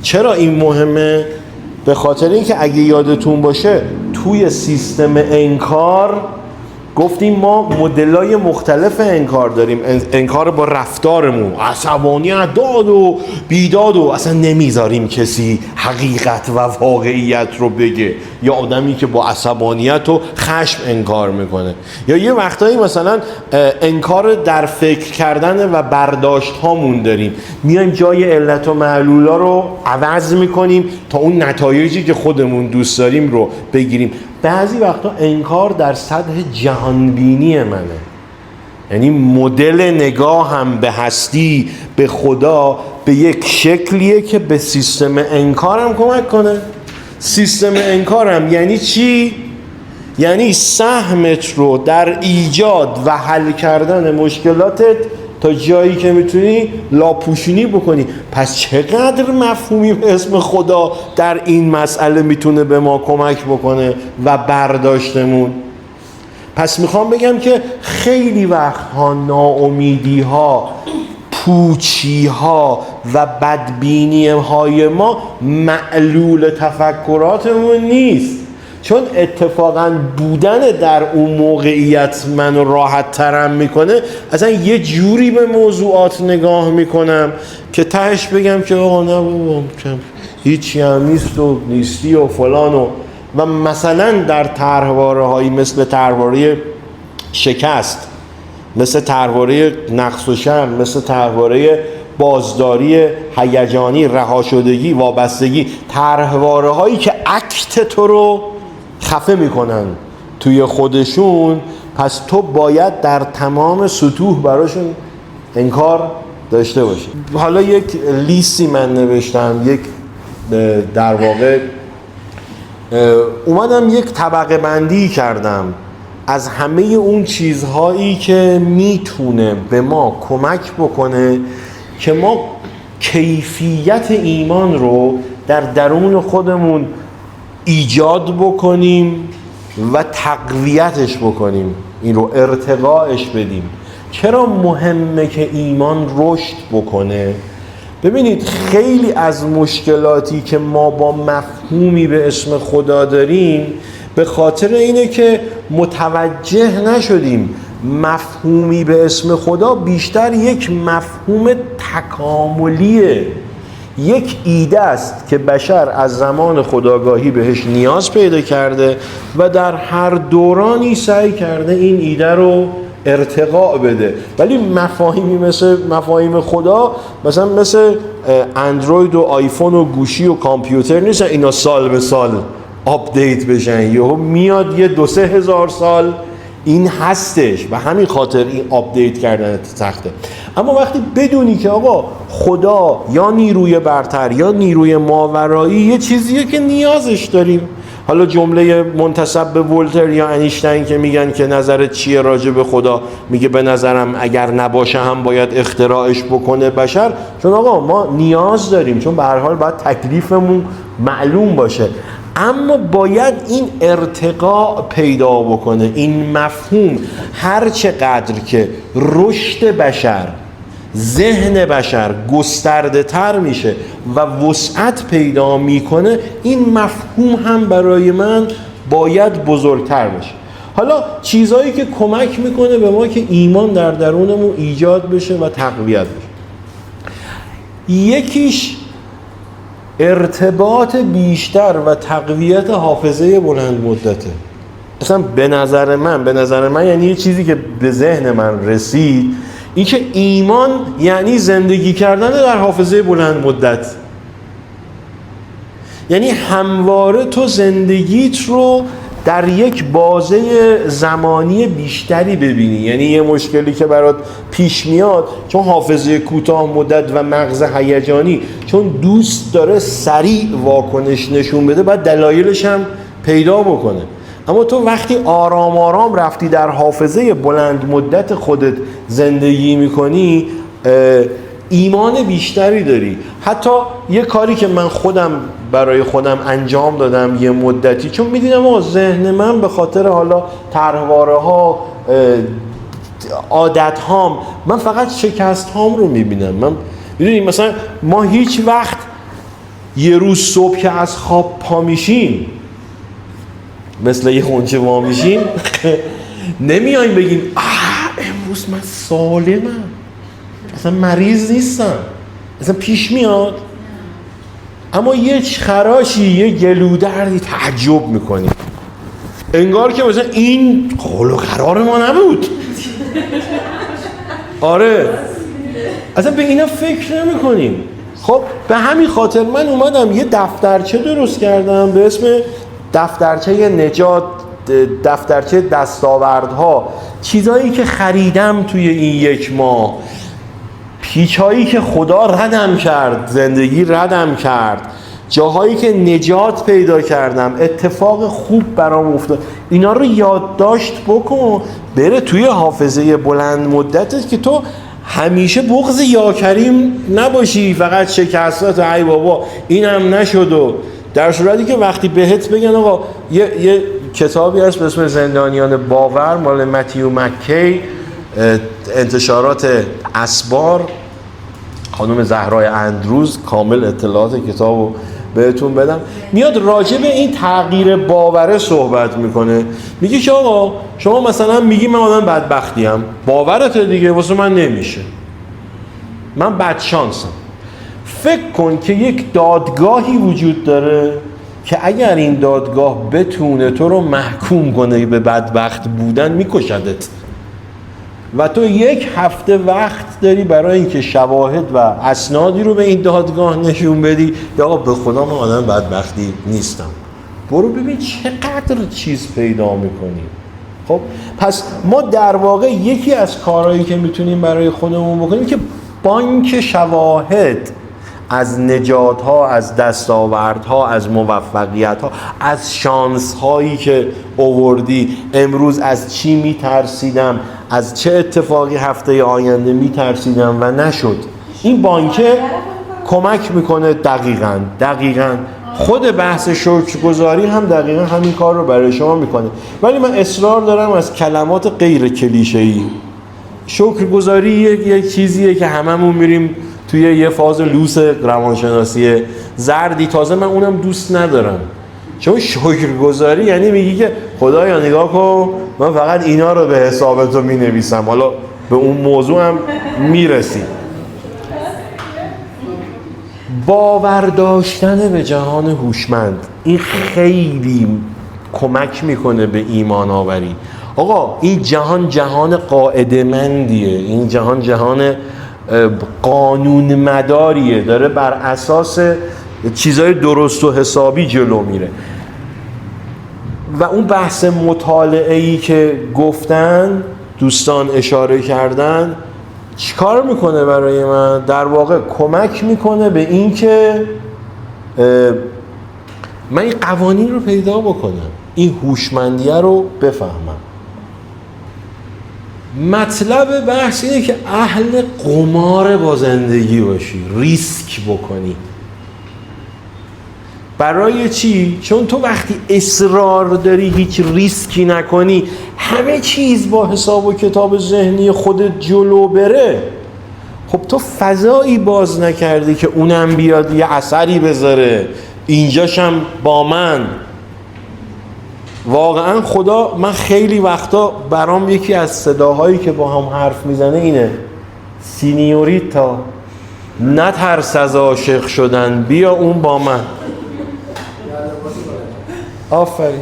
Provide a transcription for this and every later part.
چرا این مهمه؟ به خاطر اینکه اگه یادتون باشه توی سیستم انکار گفتیم ما مدل‌های مختلف انکار داریم. انکار با رفتارمون، عصبانیت، داد و بیداد، و اصلا نمیذاریم کسی حقیقت و واقعیت رو بگه، یا آدمی که با عصبانیت و خشم انکار میکنه، یا یه وقتایی مثلا انکار در فکر کردن و برداشت هامون داریم، میایم جای علت و معلولا رو عوض میکنیم تا اون نتایجی که خودمون دوست داریم رو بگیریم. بعضی وقتا انکار در سطح جهانبینی منه، یعنی مدل نگاه هم به هستی، به خدا، به یک شکلیه که به سیستم انکارم کمک کنه. سیستم انکارم یعنی چی؟ یعنی سهمت رو در ایجاد و حل کردن مشکلاتت تا جایی که میتونی لاپوشونی بکنی. پس چقدر مفهومی به اسم خدا در این مسئله میتونه به ما کمک بکنه و برداشتمون. پس میخوام بگم که خیلی وقتها ناامیدی ها، پوچی ها و بدبینی های ما معلول تفکراتمون نیست، چون اتفاقا بودن در اون موقعیت منو راحت ترم میکنه. اصلا یه جوری به موضوعات نگاه میکنم که تهش بگم که آقا نه بابا هیچی هم نیست و نیستی و فلان. و مثلا در طرحواره هایی مثل طرحواره شکست، مثل طرحواره نقص و شرم، مثل طرحواره بازداری هیجانی، رهاشدگی، وابستگی، طرحواره هایی که اکت تو رو خفه میکنن توی خودشون، پس تو باید در تمام سطوح براشون انکار داشته باشی. حالا یک لیستی من نوشتم، یک در واقع اومدم یک طبقه بندی کردم از همه اون چیزهایی که میتونه به ما کمک بکنه که ما کیفیت ایمان رو در درون خودمون ایجاد بکنیم و تقویتش بکنیم، این رو ارتقاش بدیم. چرا مهمه که ایمان رشد بکنه؟ ببینید خیلی از مشکلاتی که ما با مفهومی به اسم خدا داریم به خاطر اینه که متوجه نشدیم مفهومی به اسم خدا بیشتر یک مفهوم تکاملیه، یک ایده است که بشر از زمان خودآگاهی بهش نیاز پیدا کرده و در هر دورانی سعی کرده این ایده رو ارتقا بده. ولی مفاهیمی مثل مفاهیم خدا، مثلا مثل اندروید و آیفون و گوشی و کامپیوتر نیستن اینا سال به سال آپدیت بشن، یهو میاد یه 2-3 هزار سال این هستش و همین خاطر این آپدیت کردن سخته. اما وقتی بدونی که آقا خدا یا نیروی برتر یا نیروی ماورایی یه چیزیه که نیازش داریم، حالا جمله منتسب به ولتر یا انیشتین که میگن که نظرت چیه راجع به خدا، میگه به نظرم اگر نباشه هم باید اختراعش بکنه بشر، چون آقا ما نیاز داریم، چون به هر حال باید تکلیفمون معلوم باشه. اما باید این ارتقا پیدا بکنه، این مفهوم هر چقدر که رشد بشر، ذهن بشر گسترده تر میشه و وسعت پیدا میکنه، این مفهوم هم برای من باید بزرگتر بشه. حالا چیزهایی که کمک میکنه به ما که ایمان در درونمون ایجاد بشه و تقویت بشه، یکیش ارتباط بیشتر و تقویت حافظه بلند مدته. مثلا به نظر من یعنی یه چیزی که به ذهن من رسید، این که ایمان یعنی زندگی کردن در حافظه بلند مدت، یعنی همواره تو زندگیت رو در یک بازه زمانی بیشتری ببینی. یعنی یه مشکلی که برات پیش میاد، چون حافظه کوتاه مدت و مغز هیجانی چون دوست داره سریع واکنش نشون بده، باید دلایلش هم پیدا بکنه. اما تو وقتی آرام آرام رفتی در حافظه بلند مدت خودت زندگی میکنی، ایمان بیشتری داری. حتی یه کاری که من خودم برای خودم انجام دادم یه مدتی، چون میدیدم ذهن من به خاطر حالا طرحواره ها، عادت هام، من فقط شکست هام رو میبینم. من میدونی مثلا ما هیچ وقت یه روز صبح که از خواب پا میشیم مثل یه خونچه وا میشیم نمیایم بگیم امروز من سالمم، اصلا مریض نیستم، اصلا پیش میاد. اما یه خراشی، یه گلودردی تعجب میکنی، انگار که مثلا این قول و قرار ما نبود. آره اصلا به اینا فکر نمی کنیم. خب به همین خاطر من اومدم یه دفترچه درست کردم به اسم دفترچه نجات، دفترچه دستاوردها، چیزایی که خریدم توی این 1 ماه، پیچایی که خدا ردم کرد، زندگی ردم کرد، جاهایی که نجات پیدا کردم، اتفاق خوب برام افتاد، اینا رو یادداشت بکن، بره توی حافظه بلند مدتت که تو همیشه بغض یا کریم نباشی، فقط شکستات ای بابا اینم نشد. و در صورتی که وقتی بهت بگن آقا یه کتابی هست به اسم زندانیان باور مال متیو مکی، انتشارات اسبار، خانم زهرای اندروز، کامل اطلاعات کتابو بهتون بدم، میاد راجع به این تغییر باوره صحبت میکنه. میگه که آقا شما مثلا میگی من آدم بدبختیم، باورته دیگه، واسه من نمیشه، من بدشانسم. فکر کن که یک دادگاهی وجود داره که اگر این دادگاه بتونه تو رو محکوم کنه به بدبخت بودن میکشدت و تو 1 هفته وقت داری برای اینکه شواهد و اسنادی رو به این دادگاه نشون بدی یا آقا به خدا من آدم بدبختی نیستم. برو ببین چقدر چیز پیدا میکنی. خب پس ما در واقع یکی از کارهایی که میتونیم برای خودمون بکنیم که بانک شواهد از نجات‌ها، از دستاوردها، از موفقیت‌ها، از شانس‌هایی که آوردی. امروز از چی میترسیدم، از چه اتفاقی هفته آینده میترسیدم و نشد. این بانکه کمک میکنه. دقیقاً خود بحث شکرگزاری هم دقیقاً همین کار رو برای شما میکنه. ولی من اصرار دارم از کلمات غیر کلیشه‌ای. شکرگزاری یک چیزیه که هممون میریم توی یه فاز لوس روانشناسی زردی، تازه من اونم دوست ندارم. چون شکرگزاری یعنی میگی که خدایا نگاه کن من فقط اینا رو به حساب تو مینویسم، حالا به اون موضوع هم میرسیم. باور داشتن به جهان هوشمند، این خیلی کمک میکنه به ایمان آوری. آقا این جهان قاعده مندیه، این جهان قانون مداریه، داره بر اساس چیزای درست و حسابی جلو میره. و اون بحث مطالعه‌ای که گفتن دوستان اشاره کردن چیکار میکنه برای من؟ در واقع کمک میکنه به این که من این قوانین رو پیدا بکنم، این هوشمندیه رو بفهمم. مطلب بحث اینه که اهل قمار با زندگی باشی، ریسک بکنی. برای چی؟ چون تو وقتی اصرار داری هیچ ریسکی نکنی، همه چیز با حساب و کتاب ذهنی خودت جلو بره، خب تو فضایی باز نکردی که اونم بیاد یه اثری بذاره، اینجاشم با من. واقعا خدا، من خیلی وقتا برام یکی از صداهایی که با هم حرف میزنه اینه: سینیوریتا نترس از عاشق شدن، بیا اون با من. آفرین.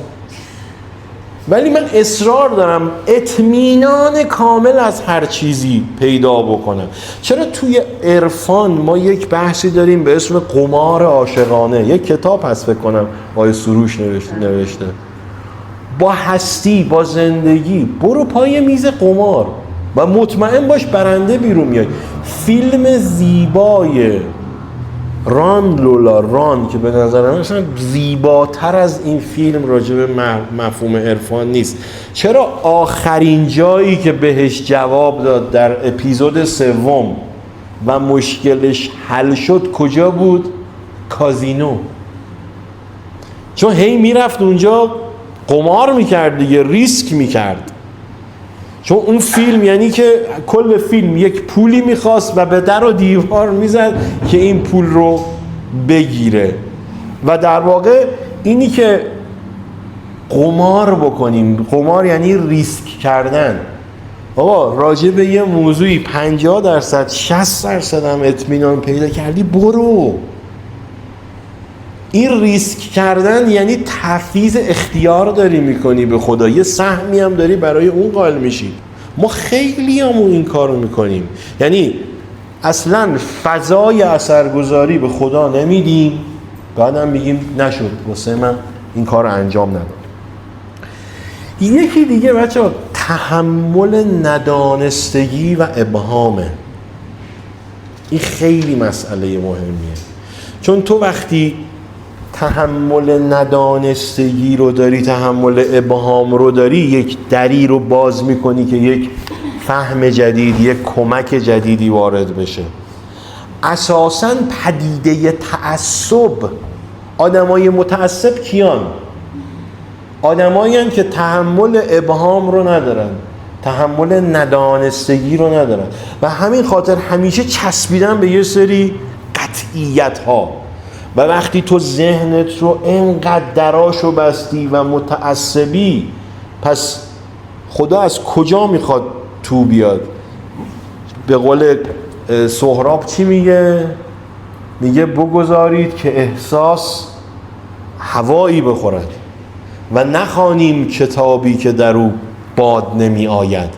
ولی من اصرار دارم اطمینان کامل از هر چیزی پیدا بکنم. چرا توی عرفان ما یک بحثی داریم به اسم قمار عاشقانه؟ یک کتاب هست فکر کنم آقای سروش نوشته. با هستی، با زندگی برو پای میز قمار و مطمئن باش برنده بیرون میاد. فیلم زیبای ران لولا ران که به نظر من اصلا زیباتر از این فیلم راجع به مفهوم عرفان نیست. چرا آخرین جایی که بهش جواب داد در اپیزود 3 و مشکلش حل شد کجا بود؟ کازینو. چون هی میرفت اونجا قمار میکرد دیگه، ریسک میکرد. چون اون فیلم یعنی که کل فیلم یک پولی میخواست و به در و دیوار میزد که این پول رو بگیره. و در واقع اینی که قمار بکنیم، قمار یعنی ریسک کردن. آقا راجع به یه موضوعی 50% 60% هم اطمینان پیدا کردی برو. این ریسک کردن یعنی تفویض اختیار داری میکنی به خدا، یه سهمی هم داری برای اون قائل میشی. ما خیلی همون این کار رو میکنیم، یعنی اصلا فضای اثرگذاری به خدا نمیدیم، بعدم میگیم نشد واسه من این کار رو انجام نداد. یکی دیگه بچه‌ها تحمل ندانستگی و ابهامه. این خیلی مسئله مهمیه، چون تو وقتی تحمل ندانستگی رو داری، تحمل ابهام رو داری، یک دری رو باز میکنی که یک فهم جدید، یک کمک جدیدی وارد بشه. اساساً پدیده تعصب، آدمای متعصب کیان؟ آدمایی هستند که تحمل ابهام رو ندارن، تحمل ندانستگی رو ندارن و همین خاطر همیشه چسبیدن به یه سری قطعیت ها. و وقتی تو ذهنت رو اینقدر دراشو بستی و متعصبی، پس خدا از کجا میخواد تو بیاد؟ به قول سهراب چی میگه؟ میگه بگذارید که احساس هوایی بخورد و نخوانیم کتابی که در او باد نمی آید.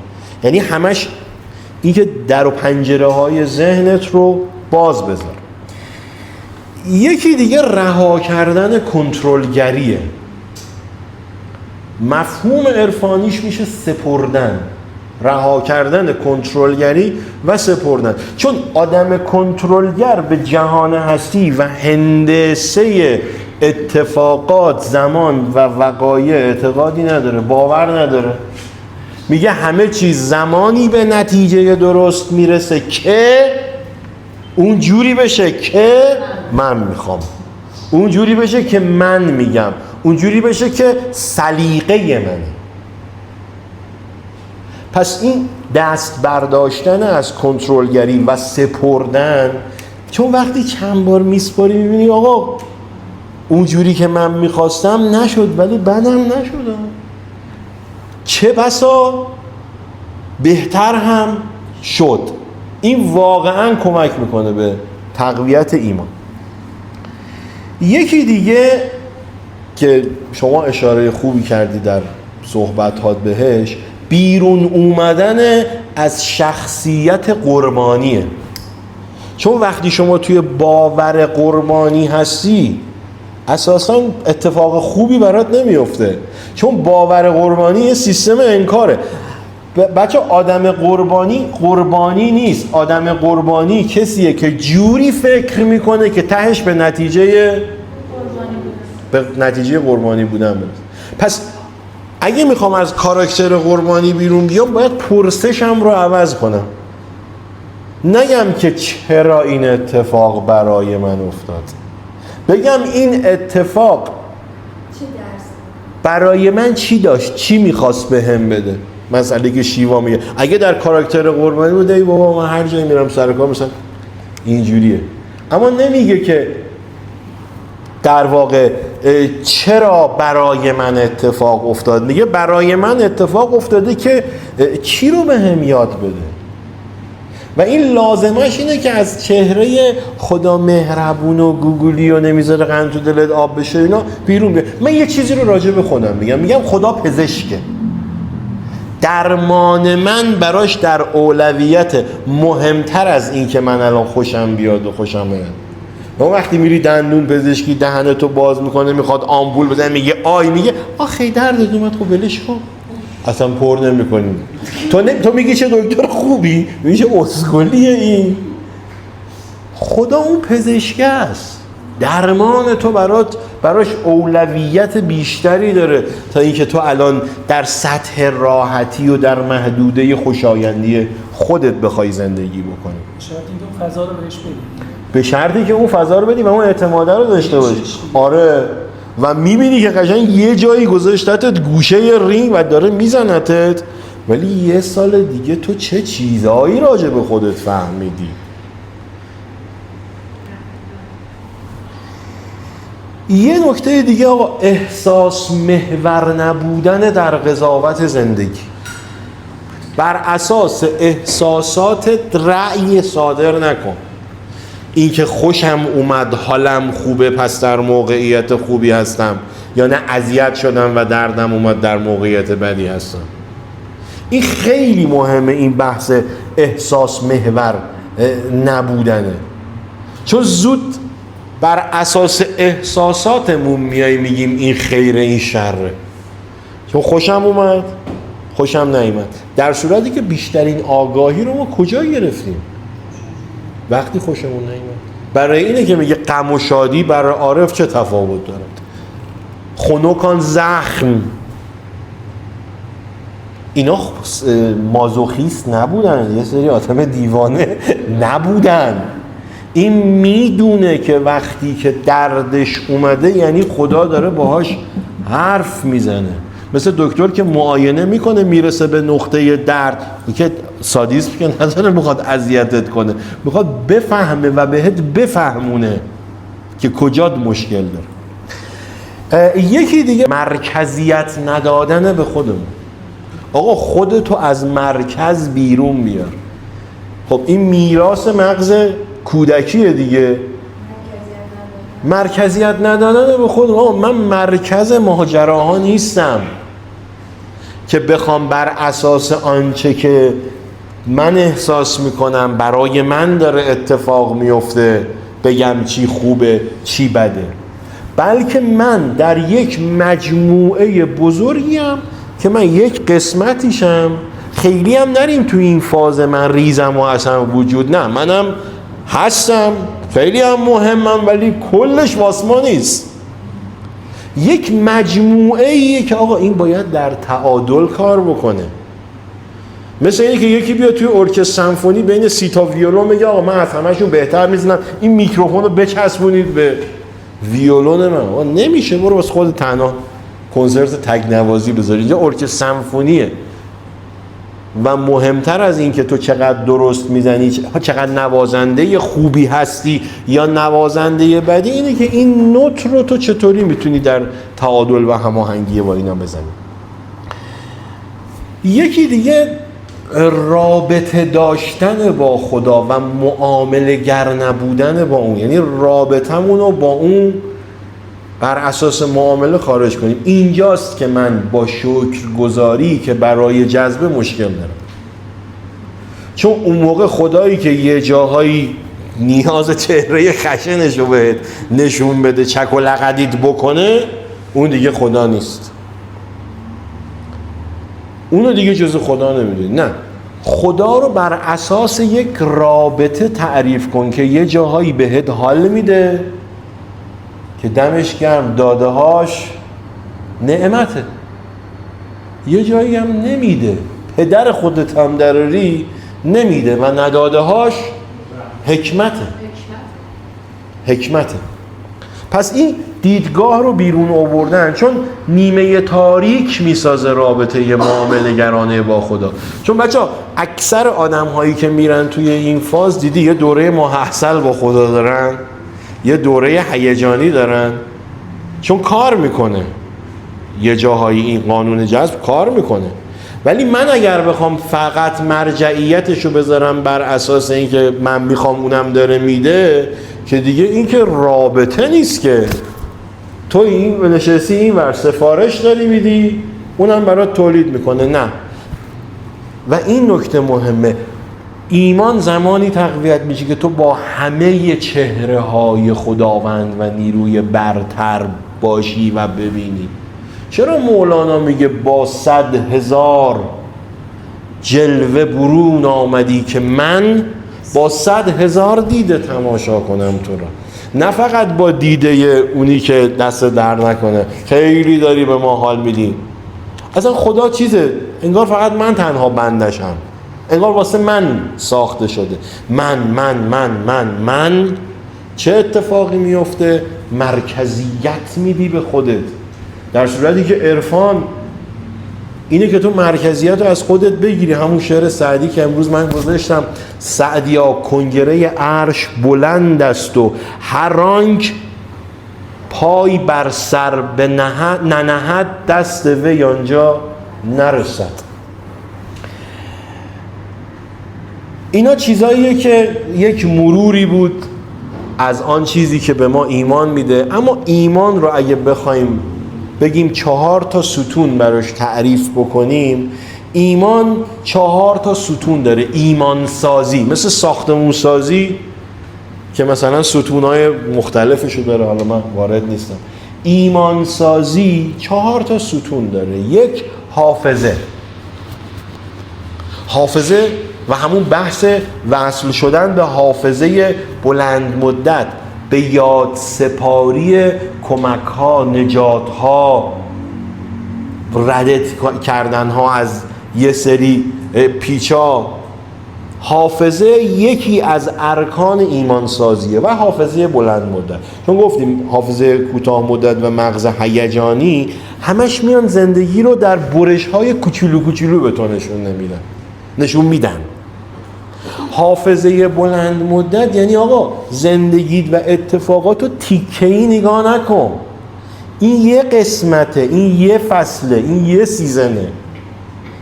یعنی همش این که در و پنجره های ذهنت رو باز بذار. یکی دیگه رها کردن کنترلگریه. مفهوم عرفانیش میشه سپردن، رها کردن کنترلگری و سپردن. چون آدم کنترلگر به جهان هستی و هندسه اتفاقات، زمان و وقایع اعتقادی نداره، باور نداره. میگه همه چیز زمانی به نتیجه درست میرسه که اون جوری بشه که من میخوام، اون جوری بشه که من میگم، اون جوری بشه که سلیقه منه. پس این دست برداشتن از کنترلگری و سپردن، چون وقتی چند بار میسپاری میبینی آقا اون جوری که من میخواستم نشد، ولی بدم نشدم، چه بسا بهتر هم شد. این واقعا کمک میکنه به تقویت ایمان. یکی دیگه که شما اشاره خوبی کردی در صحبتات بهش، بیرون اومدن از شخصیت قربانیه. چون وقتی شما توی باور قربانی هستی اساساً اتفاق خوبی برات نمیفته، چون باور قربانی یه سیستم انکاره. بچه آدم قربانی نیست. آدم قربانی کسیه که جوری فکر میکنه که تهش به نتیجه قربانی بودن برسه. پس اگه میخوام از کاراکتر قربانی بیرون بیام، باید پرسشم رو عوض کنم. نگم که چرا این اتفاق برای من افتاد، بگم این اتفاق برای من چی داشت، چی میخواست بهم بده. مسئله که شیوا میگه اگه در کاراکتر قربانی بوده، ای بابا من هر جایی میرم سر کار مثلا اینجوریه. اما نمیگه که در واقع چرا برای من اتفاق افتاد، میگه برای من اتفاق افتاده که چی رو بهم یاد بده. و این لازمش اینه که از چهره خدا مهربون و گوگلی و نمیذاره قند تو دلت آب بشه اینا بیرون بیاد. من یه چیزی رو راجع به خودم میگم خدا پزشکه. درمان من براش در اولویت مهمتر از این که من الان خوشم بیاد و خوشم بیاد. و وقتی میری دندون پزشکی دهنتو باز میکنه میخواد آمپول بزنه، میگه آی، میگه آخه دردت اومد، خب ولش کن، اصلا پر نمی‌کنیم. تو میگی چه دکتر خوبی، میگی چه اسکولیه این. خدا اون پزشک است، درمان تو براش اولویت بیشتری داره تا اینکه تو الان در سطح راحتی و در محدوده خوشایندی خودت بخوای زندگی بکنی. شرطی که اون فضا رو بهش بدی. به شرطی که اون فضا رو بدی و اون اعتماده رو داشته باشی. آره. و میبینی که قشنگ یه جایی گذاشتتت گوشه رینگ و داره میزنتت، ولی یه سال دیگه تو چه چیزایی راجع به خودت فهمیدی. یه نکته دیگه آقا، احساس محور نبودن در قضاوت زندگی. بر اساس احساسات رأی صادر نکن. این که خوشم اومد، حالم خوبه، پس در موقعیت خوبی هستم، یا نه اذیت شدم و دردم اومد، در موقعیت بدی هستم. این خیلی مهمه، این بحث احساس محور نبودنه، چون زود بر اساس احساساتمون میای میگیم این خیره این شره، چون خوشم اومد خوشم نیامد، در صورتی که بیشترین آگاهی رو ما کجا گرفتیم؟ وقتی خوشمون نیامد. برای اینه که میگه غم و شادی برای عارف چه تفاوت داره. خنکان زخم، اینا مازوخیست نبودن، یه سری آدم دیوانه نبودن. این میدونه که وقتی که دردش اومده یعنی خدا داره باهاش حرف میزنه. مثل دکتر که معاینه میکنه میرسه به نقطه درد، که سادیسم که نداره میخواد اذیتت کنه، میخواد بفهمه و بهت بفهمونه که کجات مشکل داره. یکی دیگه مرکزیت ندادن به خودمون. آقا خودتو از مرکز بیرون بیار. خب این میراث مغز کودکیه دیگه، مرکزیت ندادن به خودم. آقا من مرکز ماجراها نیستم که بخوام بر اساس آنچه که من احساس میکنم برای من داره اتفاق میفته بگم چی خوبه چی بده، بلکه من در یک مجموعه بزرگیم که من یک قسمتیشم. خیلی هم نریم تو این فاز من ریزم و اصلا وجود نه، منم هستم، خیلی هم مهمم، ولی کلش واسه ما نیست. یک مجموعه ایه که آقا این باید در تعادل کار بکنه. مثل اینه که یکی بیاد توی ارکستر سمفونی بین 30 تا ویولون بگه آقا من از همه‌شون بهتر میزنم، این میکروفون رو بچسبونید به ویولون من. آقا نمیشه، برو واسه خود تنها کنسرت تکنوازی بذاری. اینجا ارکستر سمفونیه و مهمتر از این که تو چقدر درست میزنی، چقدر نوازنده خوبی هستی یا نوازنده بدی، اینه که این نوت رو تو چطوری میتونی در تعادل و هماهنگی با اینا بزنی. یکی دیگه رابطه داشتن با خدا و معامله گر نبودن با اون، یعنی رابطمون رو با اون بر اساس معامله خارج کنیم. اینجاست که من با شکرگزاری که برای جذبه مشکل دارم، چون اون موقع خدایی که یه جاهایی نیاز چهره خشنش رو بهت نشون بده، چک و لقدیت بکنه، اون دیگه خدا نیست، اونو دیگه جز خدا نمیدونی. نه، خدا رو بر اساس یک رابطه تعریف کن که یه جاهایی بهت حال میده که دمش گرم، داده هاش نعمته، یه جایی هم نمیده، پدر خودت هم دراری نمیده و نداده هاش حکمته. پس این دیدگاه رو بیرون آوردن، چون نیمه تاریک میسازه رابطه ی معامله گرانه با خدا. چون بچه‌ها اکثر آدم هایی که میرن توی این فاز، دیدی یه دوره ماحصل با خدا دارن، یه دوره هیجانی دارن، چون کار میکنه، یه جاهایی این قانون جذب کار میکنه. ولی من اگر بخوام فقط مرجعیتشو بذارم بر اساس اینکه من میخوام اونم داره میده، که دیگه این که رابطه نیست، که تو این نشستی این ور سفارش داری میدی، اونم برات تولید میکنه. نه. و این نکته مهمه، ایمان زمانی تقویت میشه که تو با همه چهره های خداوند و نیروی برتر باشی و ببینی. چرا مولانا میگه با 100,000 جلوه برون آمدی که من با 100,000 دیده تماشا کنم تو را، نه فقط با دیده اونی که دست در نکنه خیلی داری به ما حال میدی. اصلا خدا چیزه، انگار فقط من تنها بندشم، انگار واسه من ساخته شده. من چه اتفاقی میفته؟ مرکزیت میدی به خودت، در صورتی که عرفان اینه که تو مرکزیت رو از خودت بگیری. همون شعر سعدی که امروز من گذاشتم، سعدیا کنگره عرش بلند است و هر آنک پای بر سر به ننهد دست وی آنجا نرسد. اینا چیزاییه که یک مروری بود از آن چیزی که به ما ایمان میده. اما ایمان رو اگه بخوایم بگیم 4 ستون براش تعریف بکنیم، ایمان 4 ستون داره. ایمان سازی مثل ساختمون سازی که مثلا ستونهای مختلفشو داره، حالا من وارد نیستم. ایمان سازی 4 ستون داره. یک، حافظه و همون بحث وصل شدن به حافظه بلند مدت، به یاد سپاری کمک ها، نجات ها، ردت کردن ها از یه سری پیچا. حافظه یکی از ارکان ایمان سازیه و حافظه بلند مدت. چون گفتیم حافظه کوتاه مدت و مغز هیجانی همش میان زندگی رو در برش های کوچولو کوچولو به تو نشون میدن. حافظه بلند مدت یعنی آقا زندگیت و اتفاقاتو تیکه‌ای نگاه نکن. این یه قسمته، این یه فصله، این یه سیزنه.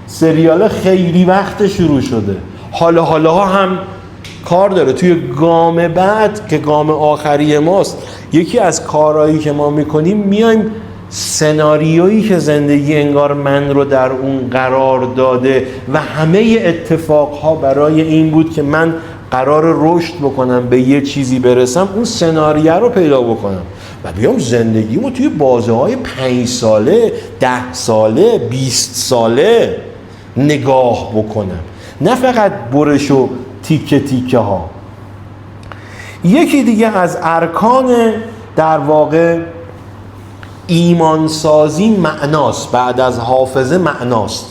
سریال خیلی وقت شروع شده، حالا هم کار داره. توی گام بعد که گام آخری ماست، یکی از کارهایی که ما میکنیم میایم سناریویی که زندگی انگار من رو در اون قرار داده و همه اتفاقها برای این بود که من قرار رشد بکنم، به یه چیزی برسم، اون سناریو رو پیدا بکنم و بیام زندگیمو توی بازه‌های 5 ساله، 10 ساله، 20 ساله نگاه بکنم، نه فقط برش و تیکه تیکه ها. یکی دیگه از ارکان در واقع ایمانسازی معناست. بعد از حافظه معناست.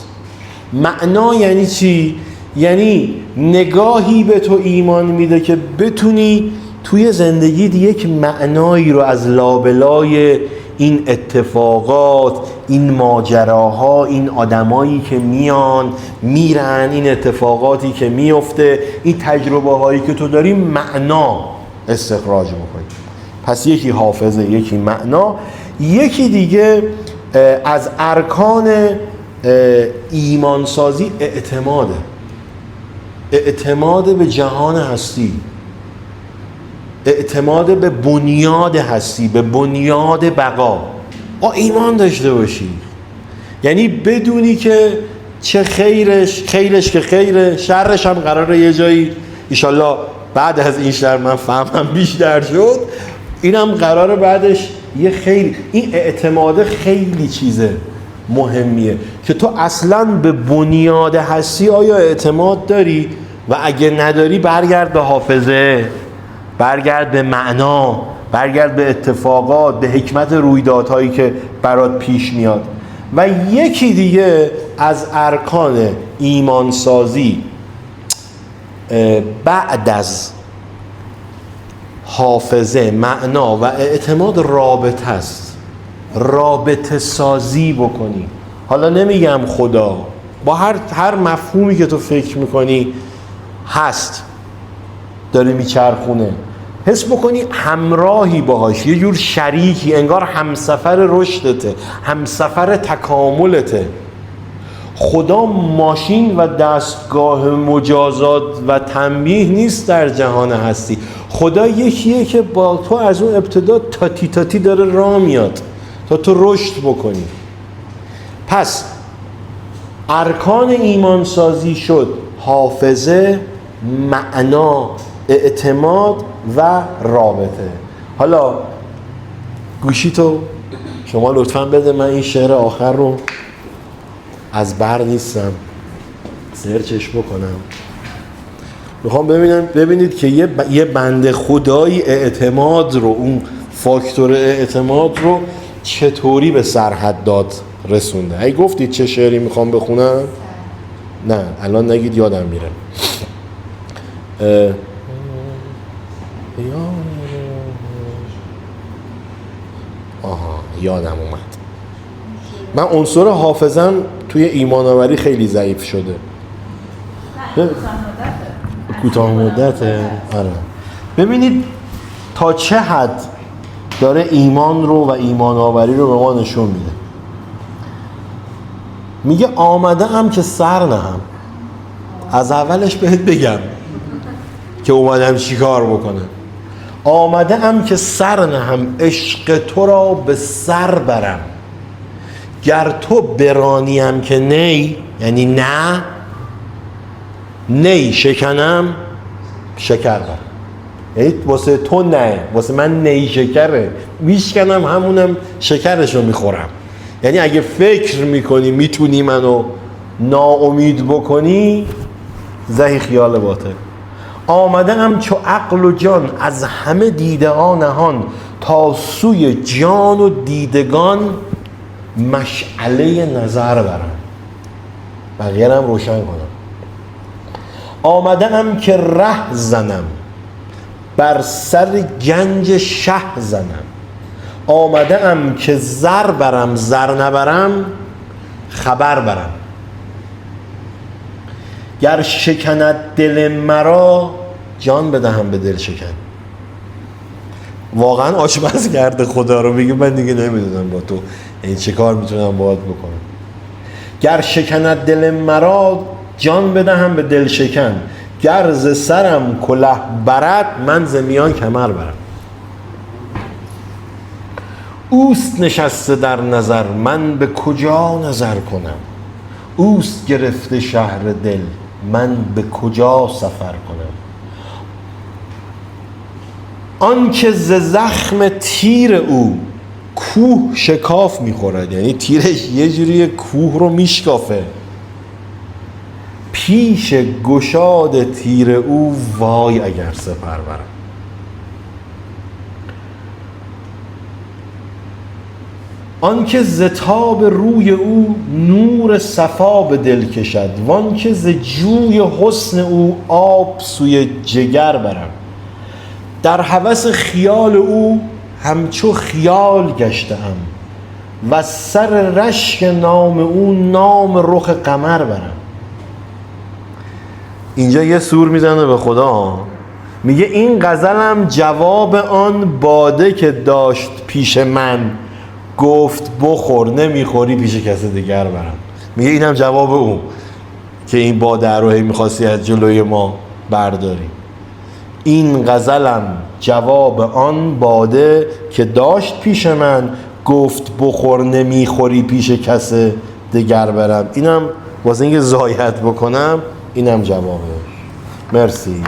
معنا یعنی چی؟ یعنی نگاهی به تو ایمان میده که بتونی توی زندگیت یک معنایی رو از لابلای این اتفاقات، این ماجراها، این آدمایی که میان میرن، این اتفاقاتی که میفته، این تجربه هایی که تو داری، معنا استخراج بکنی. پس یکی حافظه، یکی معنا. یکی دیگه از ارکان ایمانسازی اعتماد به جهان هستی، اعتماد به بنیاد هستی، به بنیاد بقا. ایمان داشته باشی یعنی بدونی که چه خیرش که خیره، شرش هم قراره یه جایی ایشالله بعد از این شر من فهمم بیشتر شد، اینم قراره بعدش یه خیر. این اعتماد خیلی چیزه مهمیه که تو اصلاً به بنیاد هستی آیا اعتماد داری؟ و اگه نداری برگرد به حافظه، برگرد به معنا، برگرد به اتفاقات، به حکمت رویدادهایی که برات پیش میاد. و یکی دیگه از ارکان ایمانسازی بعد از حافظه، معنا و اعتماد رابطه است. رابطه سازی بکنی. حالا نمیگم خدا، با هر مفهومی که تو فکر میکنی هست، داره میچرخونه، حس بکنی همراهی باهاش، یه جور شریکی، انگار همسفر رشدته، همسفر تکاملته. خدا ماشین و دستگاه مجازات و تنبیه نیست در جهان هستی. خدا یکیه که با تو از اون ابتدا تاتی داره راه میاد تا تو رشد بکنی. پس ارکان ایمانسازی شد حافظه، معنا، اعتماد و رابطه. حالا گوشی تو شما لطفاً بده، من این شعر آخر رو از بر نیستم سرچش بکنم. میخوام ببینید که یه بنده خدایی اعتماد رو، اون فاکتور اعتماد رو چطوری به سرحدات رسونده. اگه گفتید چه شعری میخوام بخونم؟ نه الان نگید یادم میره. یادم اومد. من عنصر حافظم توی ایمان آوری خیلی ضعیف شده. کوتاه مدته. آره. ببینید تا چه حد داره ایمان رو و ایمان آوری رو به ما نشون میده. میگه آمده هم که سر نهم. از اولش بهت بگم که اومدم چی کار بکنم. آمده هم که سر نهم، عشق تو را به سر برم. گر تو برانیم که نی، یعنی نه، نی شکنم شکر برم. یعنی واسه تو نه، واسه من نی شکره، میشکنم همونم شکرش رو میخورم. یعنی اگه فکر میکنی میتونی منو ناامید بکنی، زهی خیال باطل. آمده ام چو عقل و جان، از همه دیده ها نهان، تا سوی جان و دیدگان مشعله نظر برم، بقیه هم روشن کنم. آمده ام که ره زنم، بر سر گنج شه زنم. آمده ام که زر برم، زر نبرم خبر برم. گر شکند دل مرا، جان بدهم به دل شکن. واقعا آشپز کرده خدا رو، میگه من دیگه نمیدونم با تو این چه کار میتونم باهات بکنم. گر شکند دل مرا، جان بدهم به دل شکن. گر ز سرم کله برد، من ز میان کمر برم. اوست نشسته در نظر، من به کجا نظر کنم. اوست گرفته شهر دل، من به کجا سفر کنم. آن که ز زخم تیر او، کوه شکاف میخورد. یعنی تیرش یه جوری کوه رو میشکافه. پیش گشاد تیر او، وای اگر سپر برم. آن که ز تاب روی او، نور صفا به دل کشد. وان که ز جوی حسن او، آب سوی جگر برم. در هوس خیال او، همچو خیال گشتم. و سر رشک نام او، نام رخ قمر برم. اینجا یه سور میزنه به خدا، میگه این غزلم جواب آن باده که داشت پیش من، گفت بخور نمیخوری پیش کسی دیگر برم. میگه اینم جواب اون که این باده رو میخواستی از جلوی ما برداری. این غزلم جواب آن باده که داشت پیش من، گفت بخور نمیخوری پیش کس دیگر برم. اینم واسه اینکه زایت بکنم، اینم جوابه. مرسی.